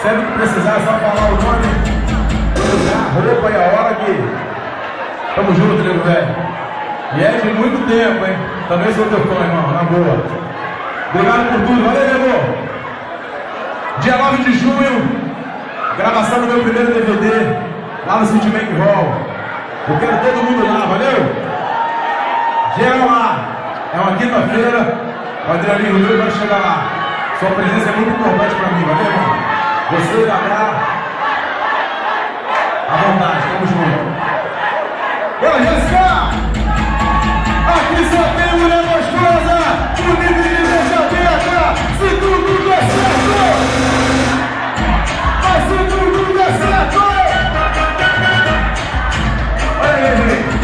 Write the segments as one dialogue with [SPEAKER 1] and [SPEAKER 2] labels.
[SPEAKER 1] Sempre que precisar, é só falar o nome, a roupa e a hora que... Tamo junto, nego velho. E é de muito tempo, hein? Também sou teu fã, irmão, na boa. Obrigado por tudo, valeu, nego. Dia 9 de junho, gravação do meu primeiro DVD, lá no Citibank Hall. Eu quero todo mundo lá, valeu? Geral lá. É uma quinta-feira, o Adrianinho Rio vai chegar lá. Sua presença é muito importante pra mim, valeu, irmão? Você vai lá, à vontade, tamo junto. Bora, Jéssica! Aqui só tem mulher gostosa! Bonita de deixa aberta! Se tudo der certo! Mas se tudo der certo! Olha aí, gente!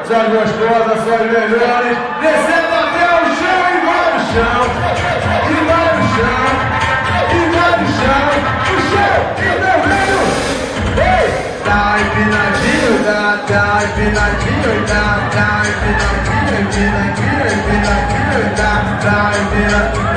[SPEAKER 1] Suas gostosas, suas melhores, descendo até o chão e vai no chão, e vai no chão, e vai no chão, o chão, e meu velho! Tá empinadinho, tá empinadinho, tá empinadinho, empinadinho, empinadinho, tá empinadinho.